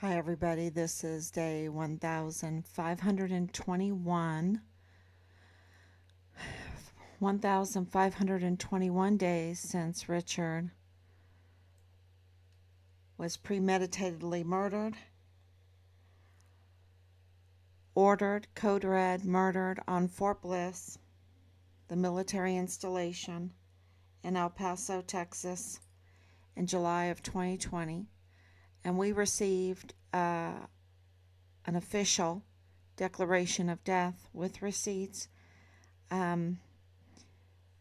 Hi, everybody. This is day 1521. 1521 days since Richard was premeditatedly murdered, ordered, code red, murdered on Fort Bliss, the military installation in El Paso, Texas, in July of 2020. And we received an official declaration of death with receipts, um,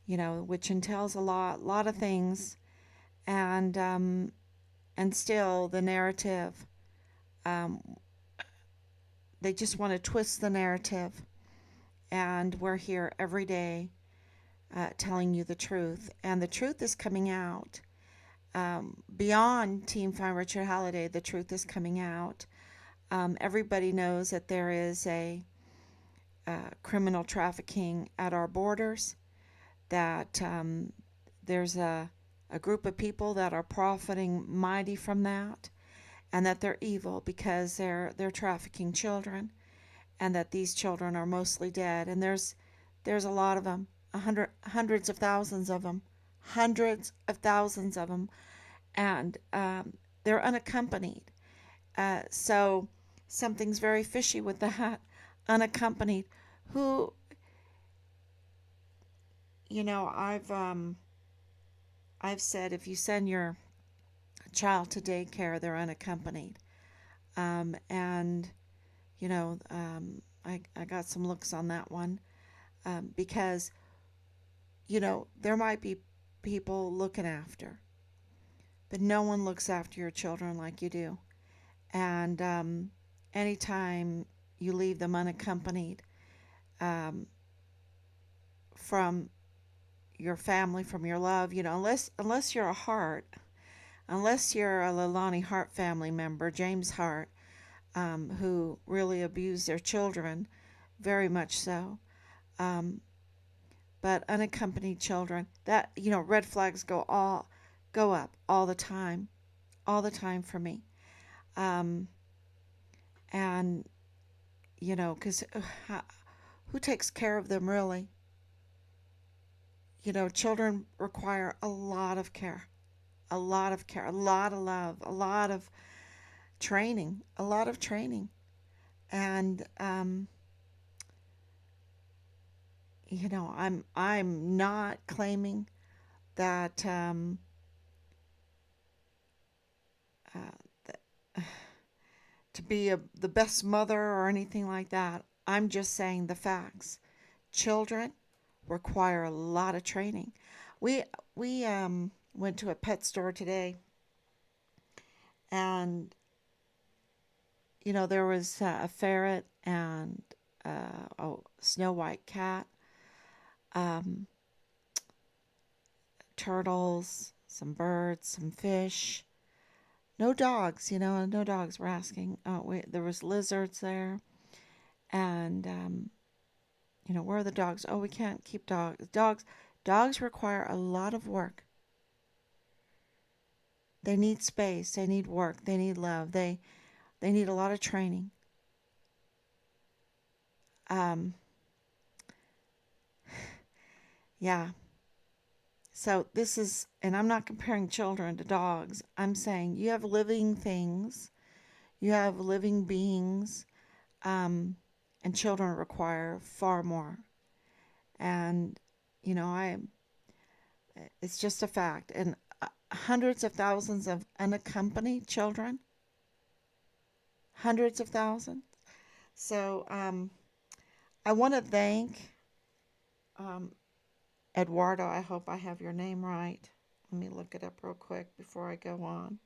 which entails a lot of things, and still the narrative, um, they just want to twist the narrative, and we're here every day telling you the truth, and the truth is coming out. Beyond Team Find Richard Halliday, the truth is coming out. Everybody knows that there is a criminal trafficking at our borders, that there's a group of people that are profiting mighty from that, and that they're evil because they're trafficking children, and that these children are mostly dead. And there's a lot of them, hundreds of thousands of them, and they're unaccompanied. So something's very fishy with that. Unaccompanied. Who, I've said if you send your child to daycare, they're unaccompanied. And I got some looks on that one, because there might be people looking after, but no one looks after your children like you do. And anytime you leave them unaccompanied, um, from your family, from your love, unless you're a Hart, unless you're a Leilani Hart family member, James Hart, who really abused their children, very much so. Um, but unaccompanied children, that red flags go up all the time for me. Um, and because who takes care of them really? Children require a lot of care, a lot of care, a lot of love, a lot of training, and I'm not claiming that uh, to be the best mother or anything like that. I'm just saying the facts. Children require a lot of training. We we went to a pet store today, and there was a ferret and a snow white cat, um, turtles, some birds, some fish. No dogs, no dogs. We're asking. There was lizards there, and where are the dogs? Oh, we can't keep dogs. Dogs require a lot of work. They need space. They need work. They need love. They need a lot of training. Um, yeah. So this is, and I'm not comparing children to dogs. I'm saying you have living things, you have living beings, um, and children require far more. And I it's just a fact. And hundreds of thousands of unaccompanied children, hundreds of thousands. So I want to thank um, Eduardo. I hope I have your name right. Let me look it up real quick before I go on.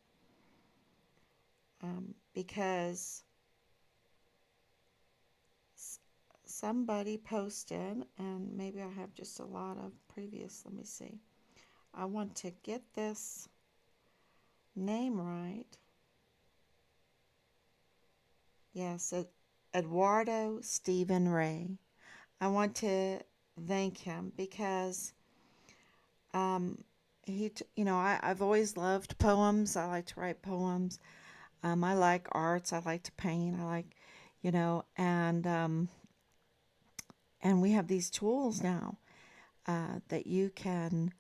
Because somebody posted, and maybe I have just a lot of previous. Let me see. I want to get this name right. Yes, Eduardo Stephen Ray. I want to thank him because um, I've always loved poems. I like to write poems. I like arts. I like to paint. I like, and we have these tools now that you can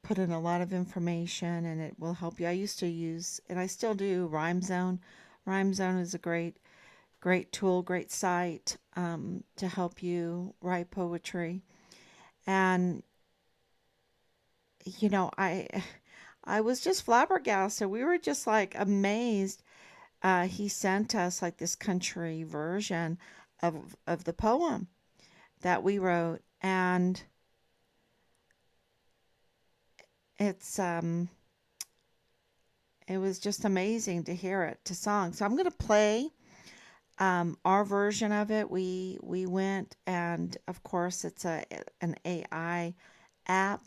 put in a lot of information and it will help you. I used to use, and I still do, Rhyme Zone. Rhyme Zone is a great tool, great site to help you write poetry. And I was just flabbergasted. We were just like amazed. He sent us like this country version of the poem that we wrote, and it's it was just amazing to hear it to song. So I'm gonna play our version of it. We went, and of course it's an AI app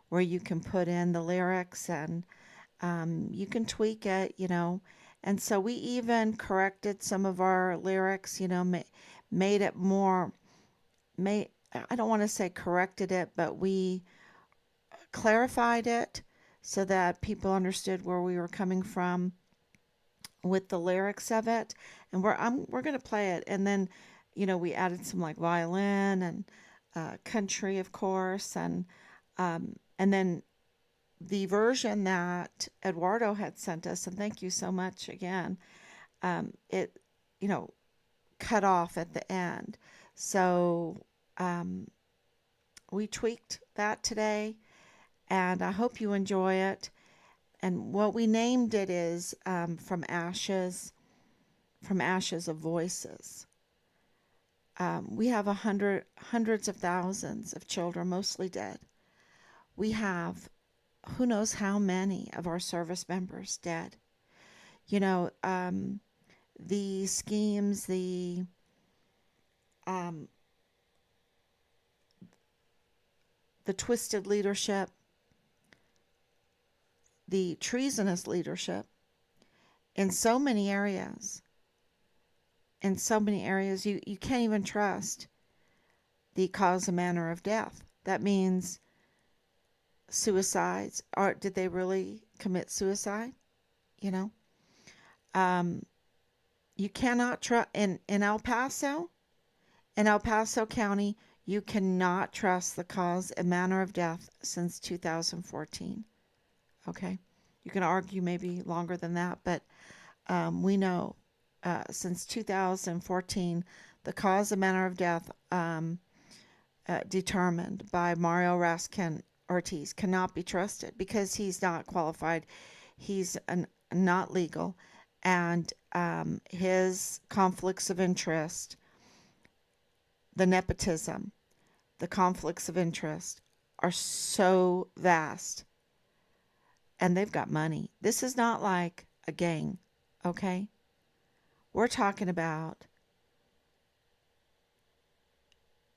where you can put in the lyrics, and you can tweak it, and so we even corrected some of our lyrics, made it more, made, I don't want to say corrected it, but we clarified it so that people understood where we were coming from with the lyrics of it. And we're going to play it, and then we added some like violin and country, of course, and then the version that Eduardo had sent us, and thank you so much again, it, you know, cut off at the end. So we tweaked that today, and I hope you enjoy it. And what we named it is from ashes of voices. We have hundreds of thousands of children, mostly dead. We have who knows how many of our service members dead. You know, the schemes, um, the twisted leadership, the treasonous leadership in so many areas. In so many areas, you can't even trust the cause and manner of death. That means suicides. Or did they really commit suicide? You know, um, you cannot trust in El Paso County. You cannot trust the cause and manner of death since 2014. Okay, you can argue maybe longer than that, but we know since 2014 the cause and manner of death determined by Mario Raskin Ortiz cannot be trusted because he's not qualified. He's not legal, and his conflicts of interest, the nepotism, the conflicts of interest are so vast, and they've got money. This is not like a gang, okay? We're talking about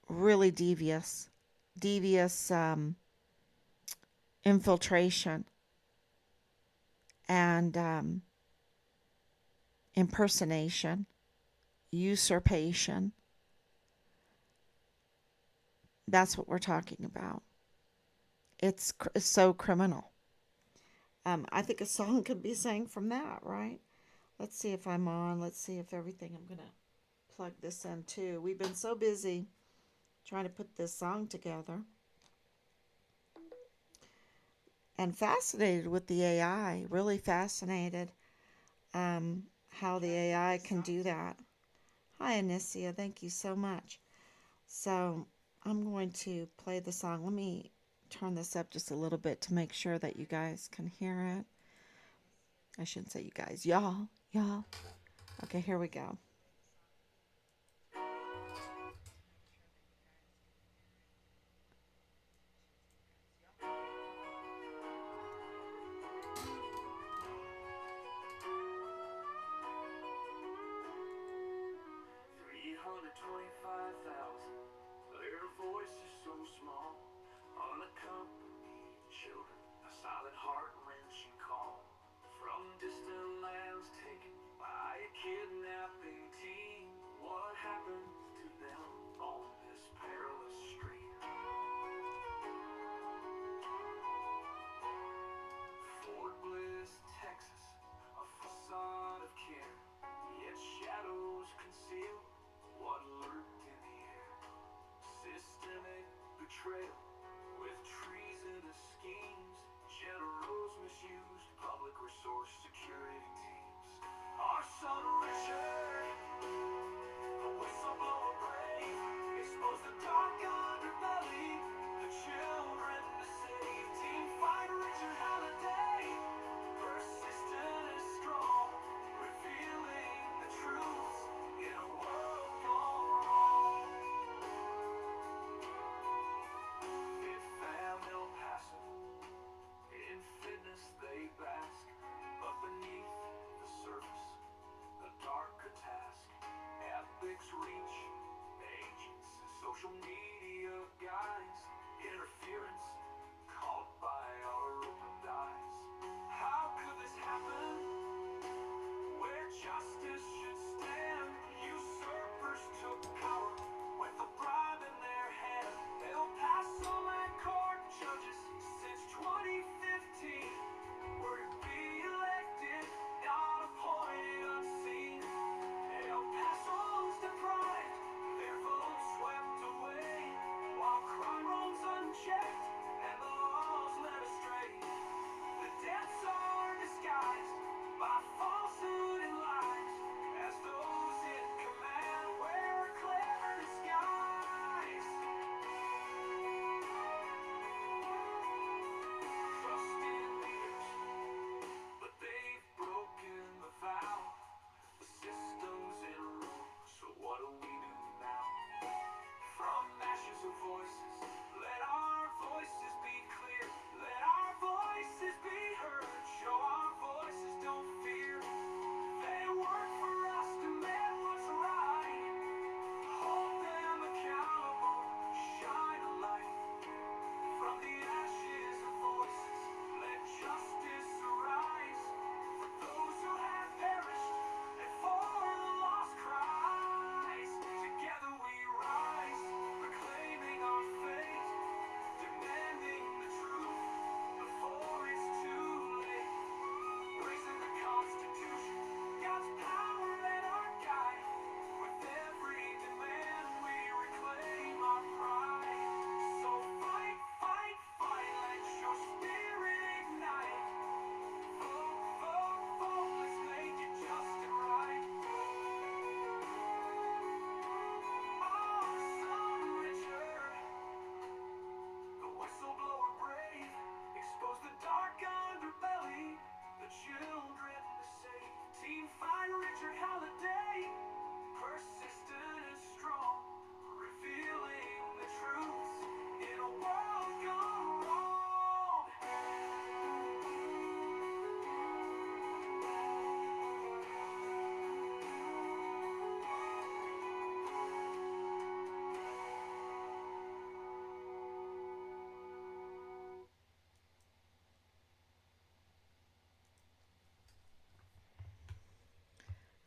really devious infiltration and impersonation, usurpation. That's what we're talking about. It's so criminal. I think a song could be sang from that, right? Let's see if I'm on. Let's see if everything. I'm gonna plug this in too. We've been so busy trying to put this song together and fascinated with the AI. Really fascinated how the AI can do that. Hi, Anicia. Thank you so much. So I'm going to play the song. Let me turn this up just a little bit to make sure that you guys can hear it. I shouldn't say you guys. Y'all. Okay, here we go.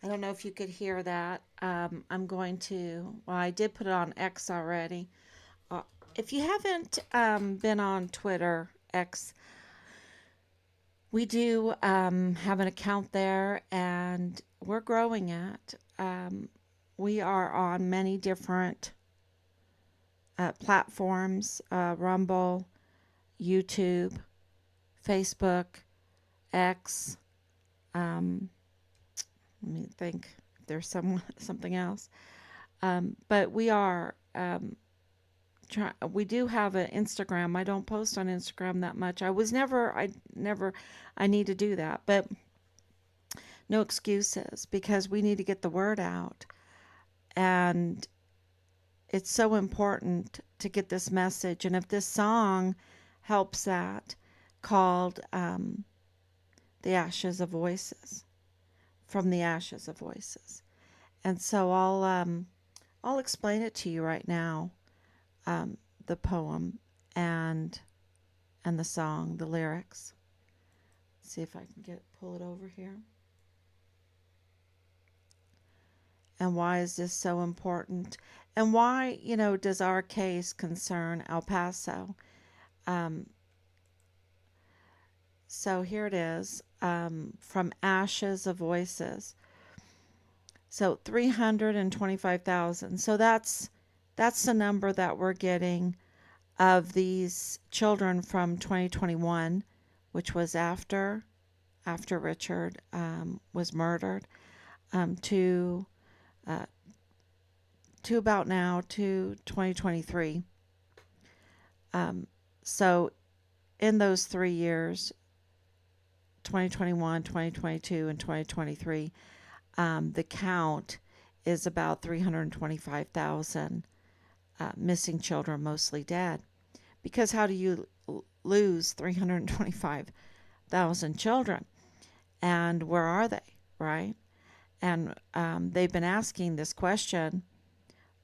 I don't know if you could hear that. I'm going to, well, I did put it on X already. Uh, if you haven't been on Twitter, X, we do have an account there and we're growing it. We are on many different platforms, Rumble, YouTube, Facebook, X. Um, Let me think if there's something else. But we are we do have an Instagram. I don't post on Instagram that much. I need to do that, but no excuses because we need to get the word out, and it's so important to get this message. And if this song helps that, called "The Ashes of Voices," from the ashes of voices. And so I'll explain it to you right now, the poem and the song, the lyrics. Let's see if I can pull it over here. And why is this so important? And why, does our case concern El Paso? Um, so here it is, from Ashes of Voices. So 325,000. So that's the number that we're getting of these children from 2021, which was after Richard was murdered. to uh, about now to 2023. So in those 3 years, 2021, 2022, and 2023, the count is about 325,000 missing children, mostly dead. Because how do you lose 325,000 children? And where are they, right? And they've been asking this question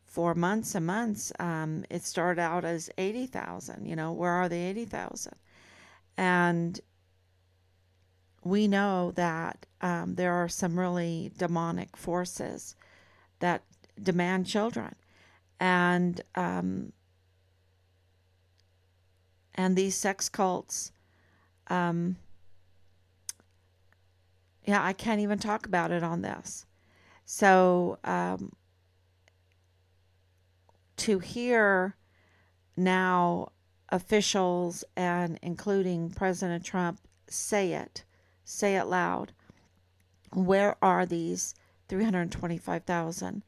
for months and months. It started out as 80,000, where are the 80,000? And we know that there are some really demonic forces that demand children. And these sex cults, I can't even talk about it on this. So to hear now officials and including President Trump say it loud, where are these 325,000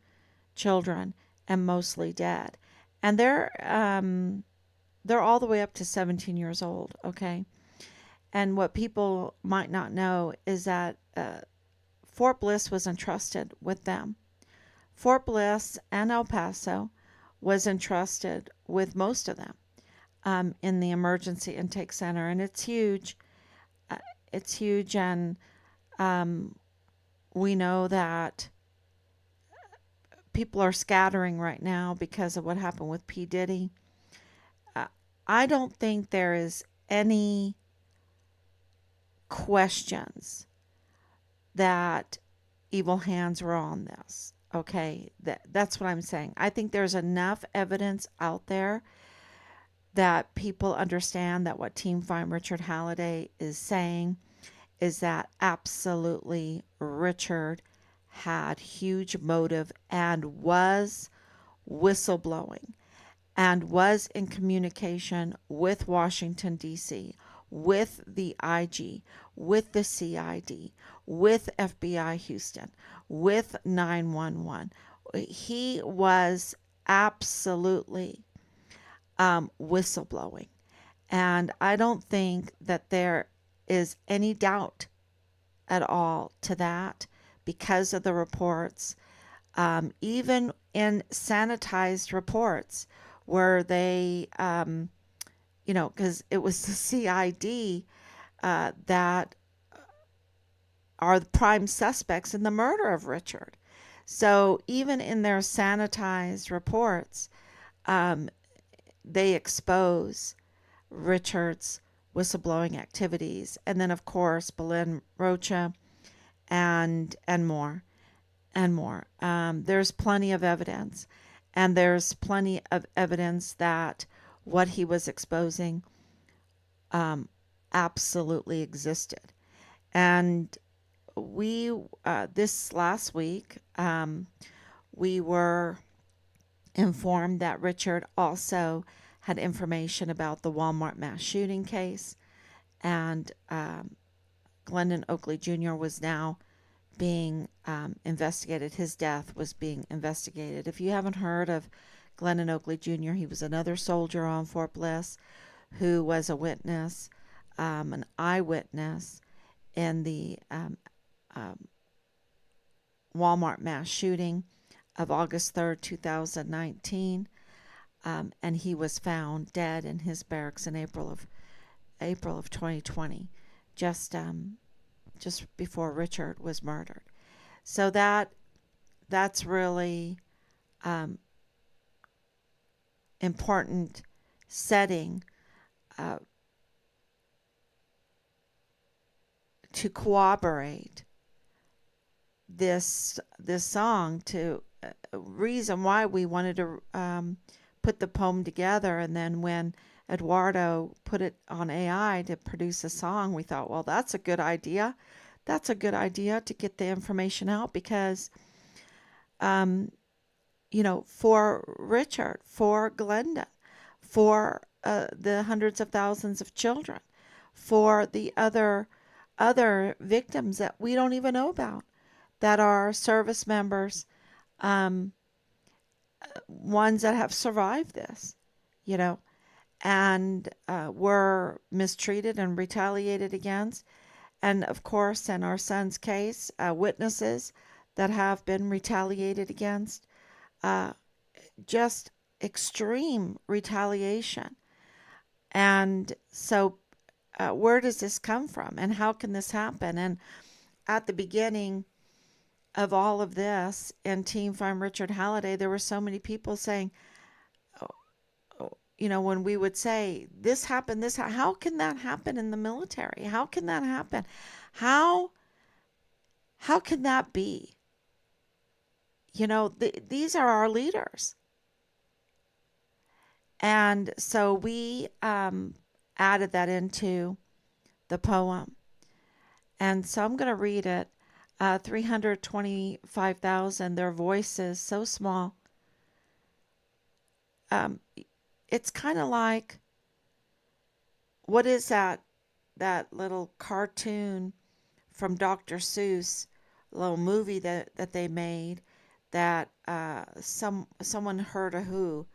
children and mostly dead? And they're all the way up to 17 years old, okay? And what people might not know is that Fort Bliss was entrusted with them. Fort Bliss and El Paso was entrusted with most of them in the emergency intake center, and it's huge. It's huge, and we know that people are scattering right now because of what happened with P. Diddy. I don't think there is any questions that evil hands were on this. Okay, that's what I'm saying. I think there's enough evidence out there that people understand that what Team Find Richard Halliday is saying is that absolutely Richard had huge motive and was whistleblowing and was in communication with Washington, D.C., with the IG, with the CID, with FBI Houston, with 911. He was absolutely whistleblowing. And I don't think that there is any doubt at all to that because of the reports. Even in sanitized reports where they, because it was the CID that are the prime suspects in the murder of Richard. So even in their sanitized reports, they expose Richard's whistleblowing activities. And then, of course, Belen Rocha and more. There's plenty of evidence. And there's plenty of evidence that what he was exposing absolutely existed. And we, this last week, we were informed that Richard also had information about the Walmart mass shooting case. And Glendon Oakley Jr. was now being investigated. His death was being investigated. If you haven't heard of Glendon Oakley Jr., he was another soldier on Fort Bliss who was a witness, an eyewitness in the Walmart mass shooting of August 3rd, 2019. And he was found dead in his barracks in April of 2020, just before Richard was murdered. So that's really important setting to corroborate this song, to reason why we wanted to put the poem together. And then when Eduardo put it on AI to produce a song, we thought, well, that's a good idea. That's a good idea to get the information out because, for Richard, for Glendon, for the hundreds of thousands of children, for the other victims that we don't even know about, that are service members, um, ones that have survived this, you know, and were mistreated and retaliated against. And of course, in our son's case, witnesses that have been retaliated against, uh, just extreme retaliation. And so, where does this come from? And how can this happen? And at the beginning of all of this in Team Farm Richard Halliday, there were so many people saying, oh, when we would say, this happened, how can that happen in the military? How can that happen? How, how can that be? These are our leaders. And so we added that into the poem. And so I'm going to read it. 325,000, their voices so small. It's kind of like, what is that little cartoon from Dr. Seuss, little movie that they made, that someone heard a who.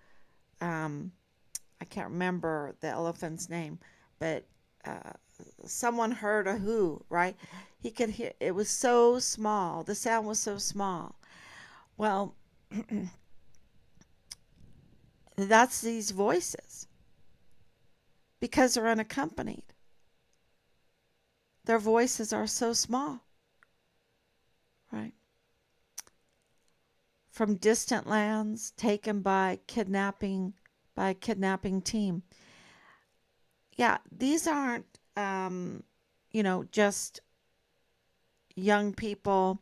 I can't remember the elephant's name, but someone heard a who, right? He could hear, it was so small. The sound was so small. Well, that's these voices because they're unaccompanied. Their voices are so small, right? From distant lands taken by a kidnapping team. Yeah, these aren't, just young people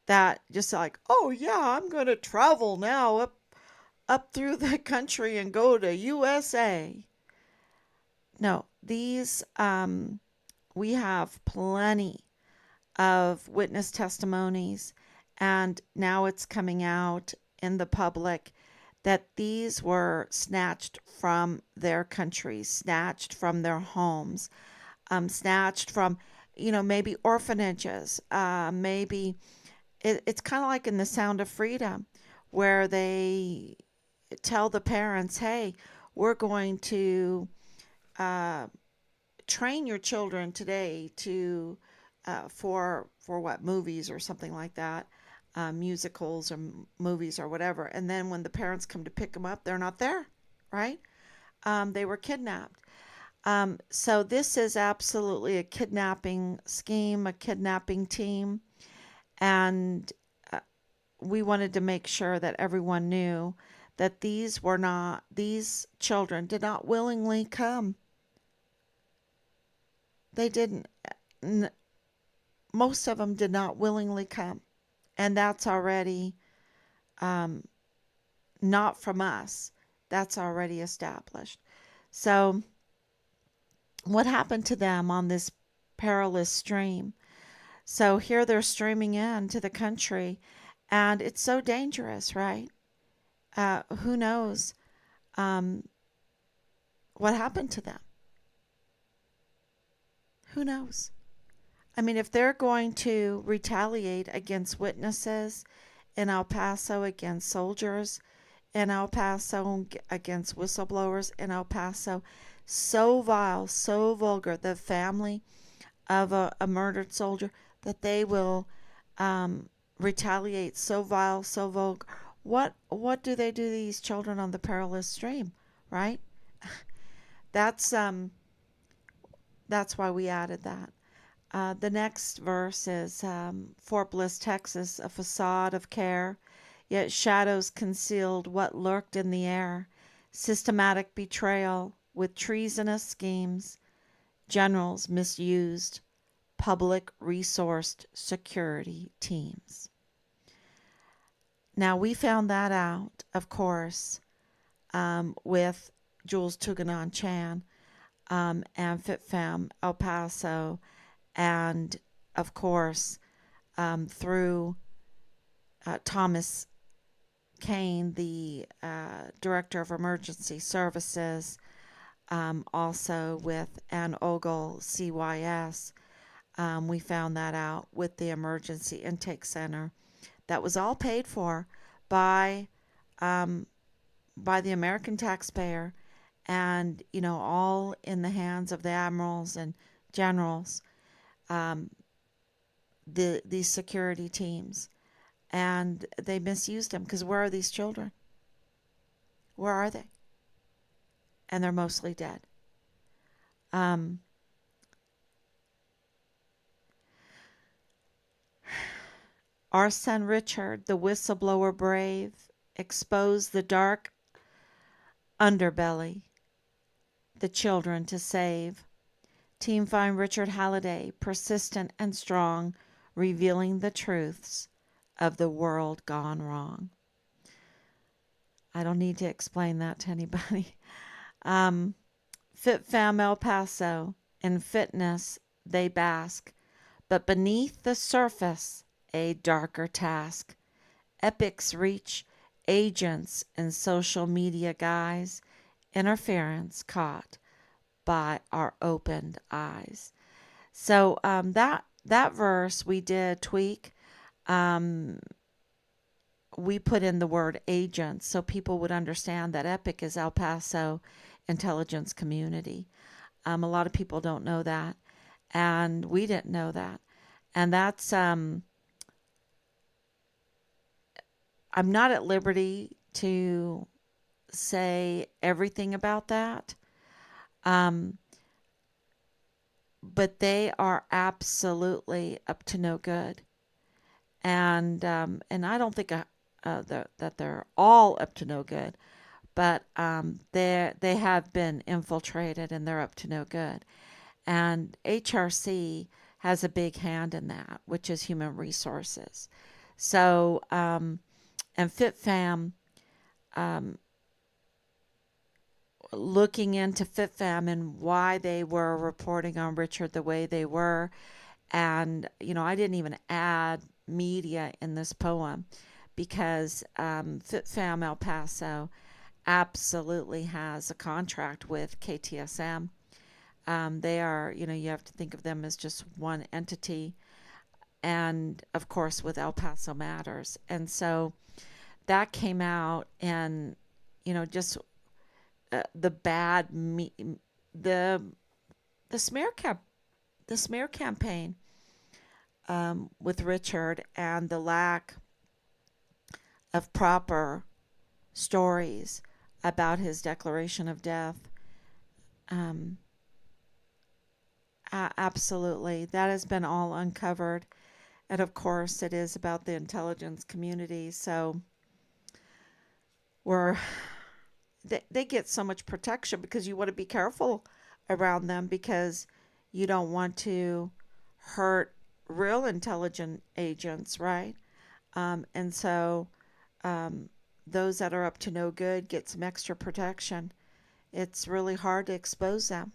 that just like, oh yeah, I'm going to travel now up through the country and go to USA. No, these, we have plenty of witness testimonies, and now it's coming out in the public that these were snatched from their countries, snatched from their homes, snatched from, maybe orphanages, maybe it's kind of like in The Sound of Freedom, where they tell the parents, hey, we're going to train your children today to for what, movies or something like that, musicals or movies or whatever. And then when the parents come to pick them up, they're not there, right? They were kidnapped. So this is absolutely a kidnapping scheme, a kidnapping team. And we wanted to make sure that everyone knew that these children did not willingly come. They didn't. Most of them did not willingly come. And that's already not from us. That's already established. So what happened to them on this perilous stream? So here they're streaming into the country, and it's so dangerous, right? Who knows what happened to them? Who knows? I mean, if they're going to retaliate against witnesses in El Paso, against soldiers in El Paso, against whistleblowers in El Paso, so vile, so vulgar, the family of a murdered soldier, that they will retaliate, so vile, so vulgar. What do they do to these children on the perilous stream, right? That's why we added that. The next verse is Fort Bliss, Texas, a facade of care, yet shadows concealed what lurked in the air. Systematic betrayal with treasonous schemes, generals misused, public resourced security teams. Now, we found that out, of course, with Jules Tuganon Chan and FitFam El Paso, and of course through Thomas Kane, the Director of Emergency Services, also with Ann Ogle, CYS, We found that out with the emergency intake center. That was all paid for by um, by the American taxpayer, and all in the hands of the admirals and generals, um, these security teams, and they misused them because where are these children? Where are they? And they're mostly dead. Um, our son Richard, the whistleblower brave, exposed the dark underbelly, the children to save. Team find Richard Halliday, persistent and strong, revealing the truths of the world gone wrong. I don't need to explain that to anybody. Fit Fam El Paso, in fitness they bask, but beneath the surface a darker task. Epics reach agents in social media guise, interference caught by our opened eyes. So that verse we did tweak. Um, we put in the word agents so people would understand that EPIC is El Paso Intelligence Community. A lot of people don't know that, and we didn't know that. And that's I'm not at liberty to say everything about that. Um, but they are absolutely up to no good, and I don't think that they're all up to no good, but they have been infiltrated and they're up to no good, and HRC has a big hand in that, which is human resources. So and FitFam, um, looking into FitFam and why they were reporting on Richard the way they were. And, I didn't even add media in this poem because FitFam El Paso absolutely has a contract with KTSM. They are, you have to think of them as just one entity. And of course, with El Paso Matters. And so that came out, and, just the bad, the smear campaign with Richard, and the lack of proper stories about his declaration of death. Absolutely, that has been all uncovered, and of course, it is about the intelligence community. So we're they get so much protection because you want to be careful around them because you don't want to hurt real intelligent agents, right? And so those that are up to no good get some extra protection. It's really hard to expose them,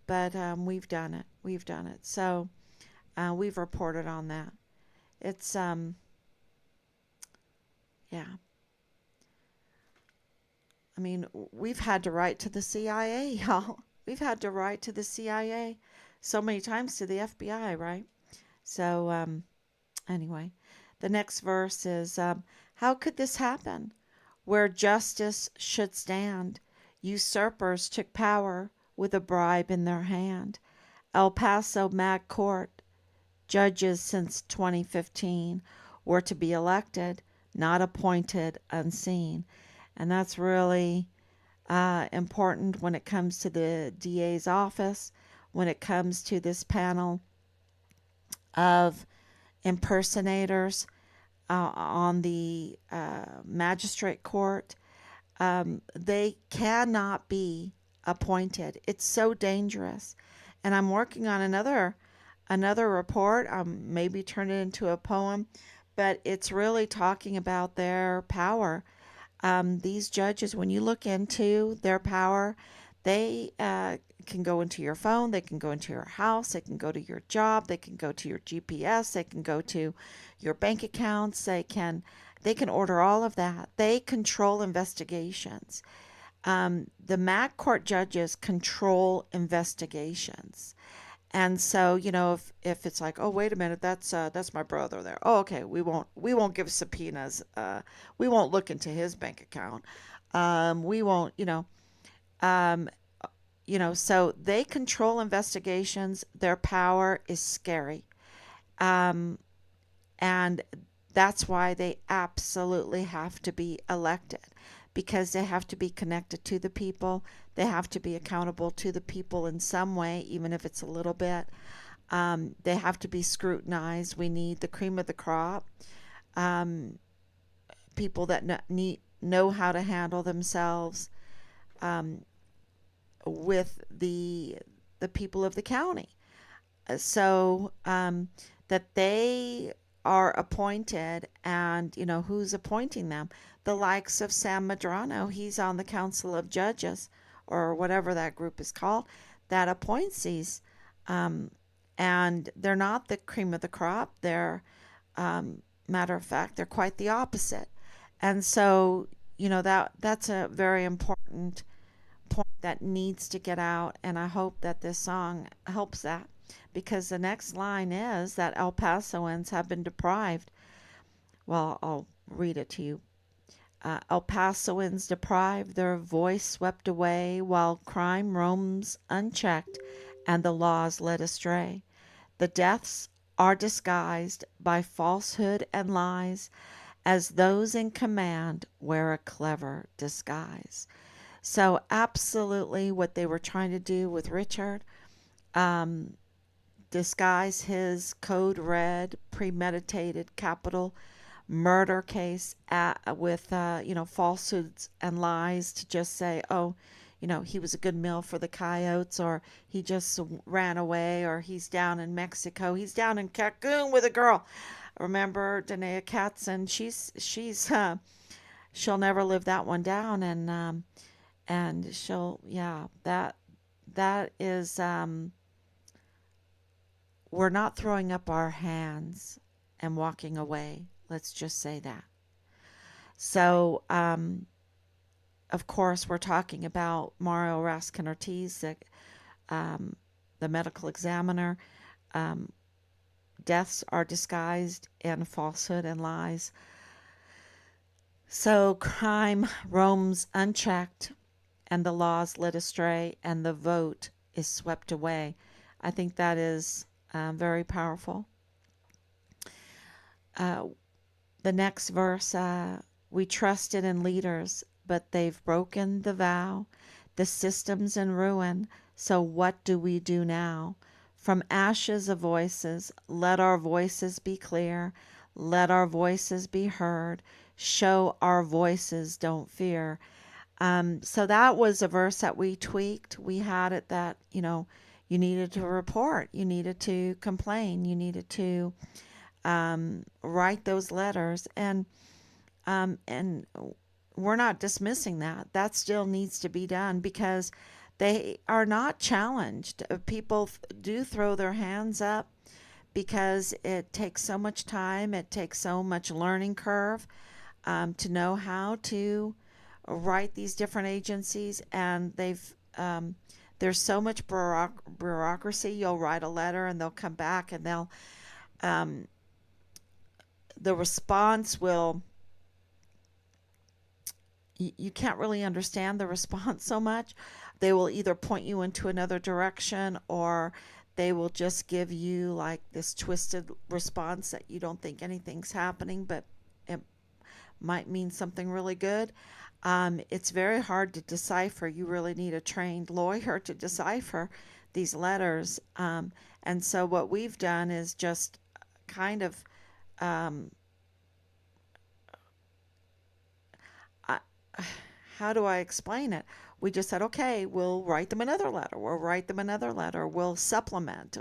but we've done it. We've done it. So we've reported on that. It's yeah. I mean, we've had to write to the CIA, y'all. We've had to write to the CIA so many times, to the FBI, right? So, anyway, the next verse is how could this happen? Where justice should stand, usurpers took power with a bribe in their hand. El Paso Mag Court judges since 2015 were to be elected, not appointed, unseen. And that's really important when it comes to the DA's office, when it comes to this panel of impersonators on the magistrate court. They cannot be appointed. It's so dangerous. And I'm working on another report. Maybe turn it into a poem, but it's really talking about their power. These judges, when you look into their power, they can go into your phone, they can go into your house, they can go to your job, they can go to your GPS, they can go to your bank accounts, they can order all of that. They control investigations. The MAC court judges control investigations, And so, if it's like, oh, wait a minute, that's my brother there. Oh, okay, we won't give subpoenas. We won't look into his bank account. We won't, um, so they control investigations. Their power is scary. Um, and that's why they absolutely have to be elected, because they have to be connected to the people. They have to be accountable to the people in some way, even if it's a little bit. They have to be scrutinized. We need the cream of the crop, um, people that know how to handle themselves, um, with the people of the county. So that they are appointed, and who's appointing them? The likes of Sam Madrano. He's on the Council of Judges, or whatever that group is called, that appoints these. Um, and they're not the cream of the crop. They're, matter of fact, they're quite the opposite. And so, that's a very important point that needs to get out, and I hope that this song helps that, because the next line is that El Pasoans have been deprived. Well, I'll read it to you. El Pasoans deprived, their voice swept away, while crime roams unchecked and the laws led astray. The deaths are disguised by falsehood and lies, as those in command wear a clever disguise. So, absolutely, what they were trying to do with Richard, um, disguise his code red, premeditated capital murder case with, falsehoods and lies, to just say, oh, he was a good meal for the coyotes, or he just ran away, or he's down in Mexico, he's down in Cancun with a girl. Remember Danae Katzen? She'll never live that one down, and she'll, yeah, that is, we're not throwing up our hands and walking away. Let's just say that. So, of course, we're talking about Mario Raskin Ortiz, um, the medical examiner. Um, Deaths are disguised in falsehood and lies. So, crime roams unchecked, and the laws led astray, and the vote is swept away. I think that is, very powerful. Uh, the next verse, we trusted in leaders, but they've broken the vow. The system's in ruin, so what do we do now? From ashes of voices, let our voices be clear. Let our voices be heard. Show our voices don't fear. So that was a verse that we tweaked. We had it that, you needed to report, you needed to complain, you needed to, write those letters. And we're not dismissing that. That still needs to be done, because they are not challenged. People do throw their hands up, because it takes so much time, it takes so much learning curve, to know how to write these different agencies, and there's so much bureaucracy. You'll write a letter, and they'll come back, and um, the response will, you can't really understand the response so much. They will either point you into another direction, or they will just give you like this twisted response that you don't think anything's happening, but it might mean something really good. It's very hard to decipher. You really need a trained lawyer to decipher these letters. And so what we've done is just kind of, um, I, how do I explain it? We just said, okay, we'll write them another letter. We'll write them another letter. We'll supplement.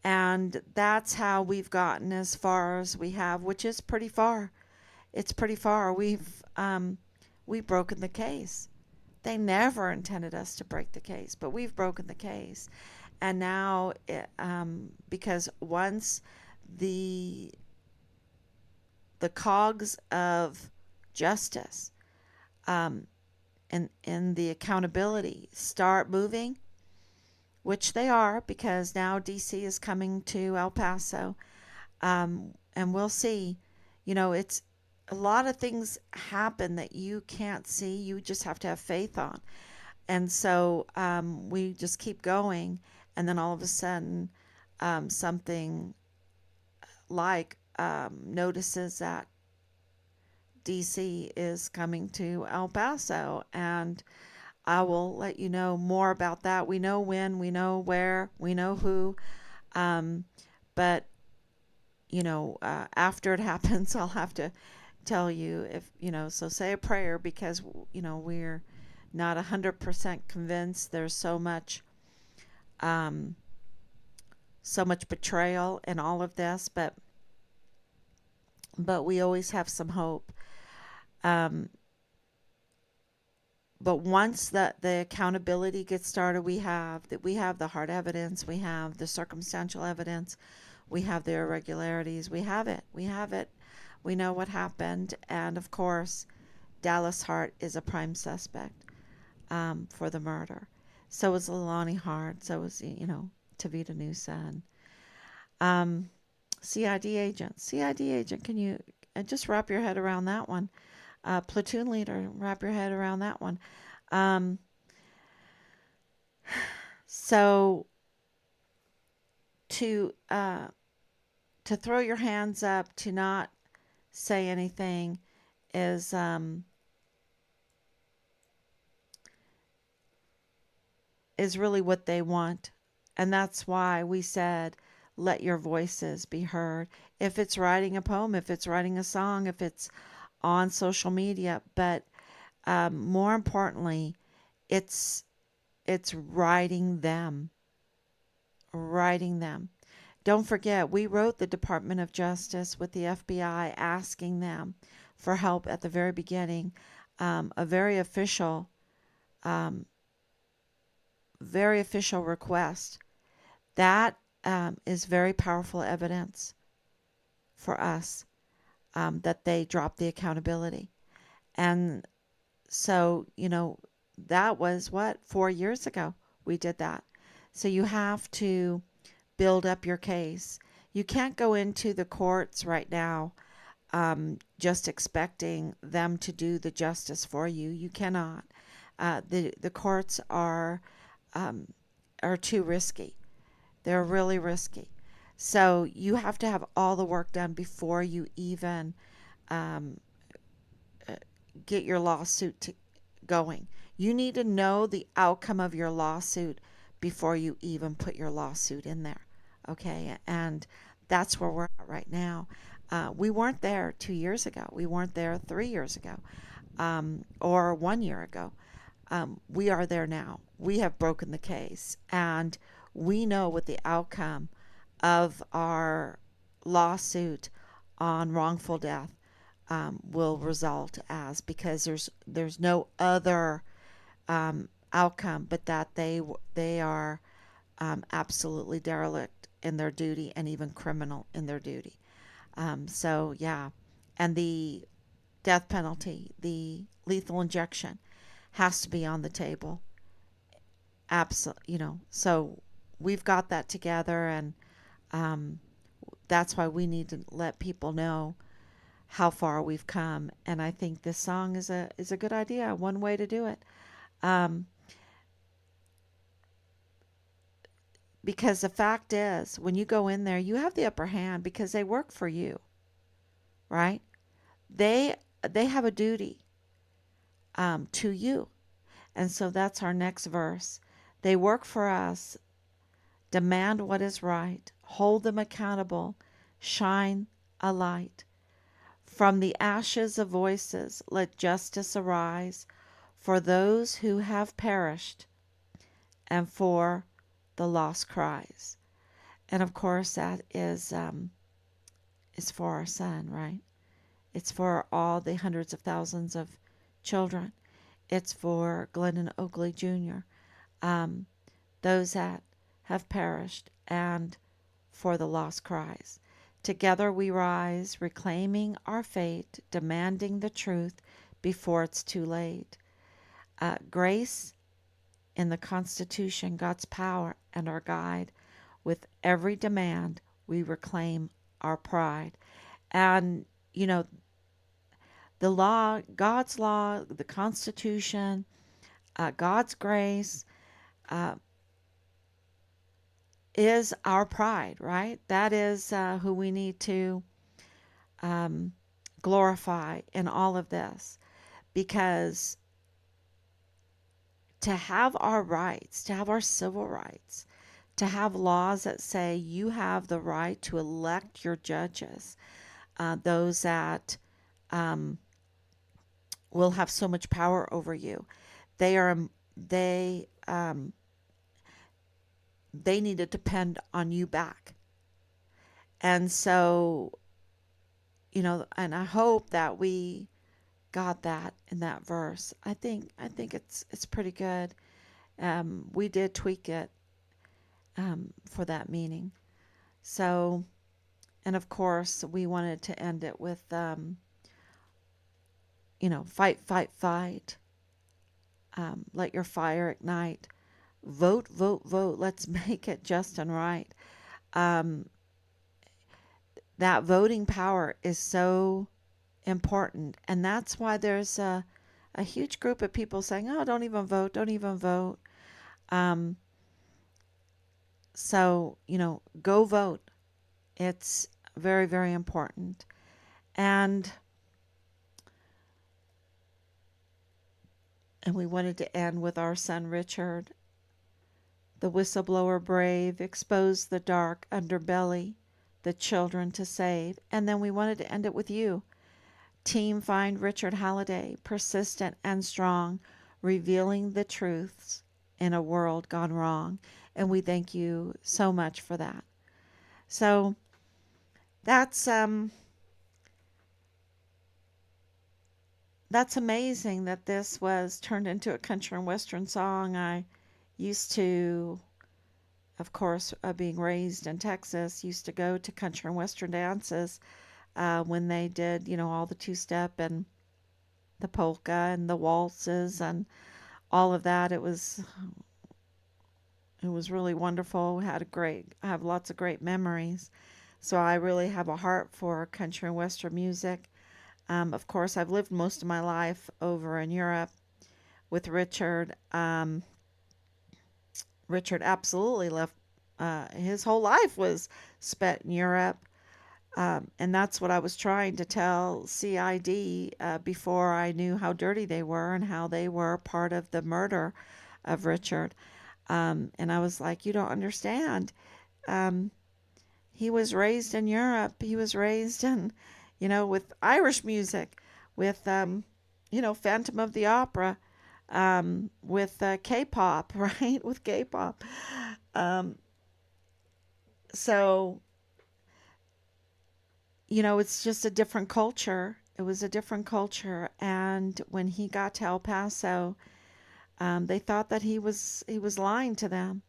And that's how we've gotten as far as we have, which is pretty far. It's pretty far. We've broken the case. They never intended us to break the case, but we've broken the case. And now, because once the the cogs of justice, and the accountability start moving, which they are, because now DC is coming to El Paso. And we'll see. It's a lot of things happen that you can't see. You just have to have faith on. And so we just keep going. And then all of a sudden, something like notices that DC is coming to El Paso. And I will let you know more about that. We know when, we know where, we know who. Um, but, after it happens, I'll have to tell you so say a prayer, because, we're not 100% convinced. There's um, so much betrayal in all of this, but we always have some hope. Um, but once the accountability gets started, we have the hard evidence, we have the circumstantial evidence, we have the irregularities, we have it. We know what happened, and of course, Dallas Hart is a prime suspect for the murder. So was Lonnie Hart. So was Tavita Newson. Um, CID agent. CID agent. Can you just wrap your head around that one? Platoon leader. Wrap your head around that one. Um, so to throw your hands up, to not say anything, is really what they want. And that's why we said, let your voices be heard. If it's writing a poem, if it's writing a song, if it's on social media, but more importantly, it's writing them. Writing them. Don't forget, we wrote the Department of Justice with the FBI asking them for help at the very beginning. A um, very official request. That is very powerful evidence for us that they dropped the accountability. And so, that was 4 years ago we did that. So you have to build up your case. You can't go into the courts right now just expecting them to do the justice for you. You cannot. The courts are too risky. They're really risky. So you have to have all the work done before you even um, get your lawsuit going. You need to know the outcome of your lawsuit before you even put your lawsuit in there. Okay? And that's where we're at right now. We weren't there 2 years ago. We weren't there 3 years ago, or 1 year ago. We are there now. We have broken the case, and we know what the outcome of our lawsuit on wrongful death will result as, because there's no other outcome but that they are absolutely derelict in their duty, and even criminal in their duty. So yeah, and the death penalty, the lethal injection, has to be on the table. Absolutely, So we've got that together, and um, that's why we need to let people know how far we've come. And I think this song is a good idea, one way to do it. Um, because the fact is, when you go in there, you have the upper hand because they work for you, right? They they have a duty to you, and so that's our next verse. They work for us, demand what is right, hold them accountable, shine a light. From the ashes of voices, let justice arise for those who have perished and for the lost cries. And of course, that is for our son, right? It's for all the hundreds of thousands of children. It's for Glendon Oakley Jr., um, those that have perished, and for the lost cries. Together we rise, reclaiming our fate, demanding the truth before it's too late. Grace in the Constitution, God's power and our guide. With every demand, we reclaim our pride. And, you know, the law, God's law, the Constitution, God's grace uh, is our pride, right? That is who we need to um, glorify in all of this. Because to have our rights, to have our civil rights, to have laws that say you have the right to elect your judges, those that um, will have so much power over you. They are they they need to depend on you back. And so, and I hope that we got that in that verse. I think it's pretty good. We did tweak it for that meaning. So, and of course, we wanted to end it with, fight, fight, fight. Let your fire ignite. Vote, vote, vote. Let's make it just and right. Um, that voting power is so important. And that's why there's a huge group of people saying, oh, don't even vote, don't even vote. Um, so, go vote. It's very, very important. And we wanted to end with our son Richard, the whistleblower brave, exposed the dark underbelly, the children to save. And then we wanted to end it with you. Team Find Richard Halliday, persistent and strong, revealing the truths in a world gone wrong. And we thank you so much for that. So that's amazing that this was turned into a country and western song. I used to, of course, being raised in Texas, used to go to country and western dances when they did, all the two-step and the polka and the waltzes and all of that. It was really wonderful. I have lots of great memories. So I really have a heart for country and western music. Of course, I've lived most of my life over in Europe with Richard. Richard absolutely left. His whole life was spent in Europe. And that's what I was trying to tell CID before I knew how dirty they were and how they were part of the murder of Richard. And I was like, you don't understand. He was raised in Europe. He was raised in, with Irish music, with, Phantom of the Opera, with K-pop, right? With K-pop. So, it's just a different culture. It was a different culture. And when he got to El Paso, they thought that he was lying to them.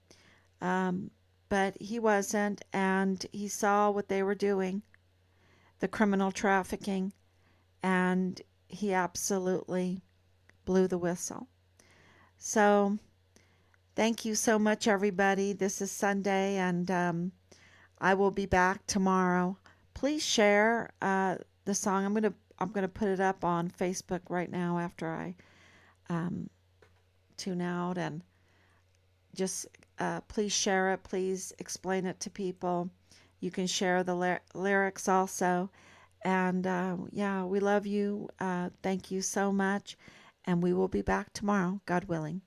But he wasn't, and he saw what they were doing, the criminal trafficking, and he absolutely blew the whistle. So, thank you so much, everybody. This is Sunday, and I will be back tomorrow. Please share the song. I'm gonna put it up on Facebook right now after I tune out, and just please share it. Please explain it to people. You can share the lyrics also. And yeah, we love you. Thank you so much. And we will be back tomorrow, God willing.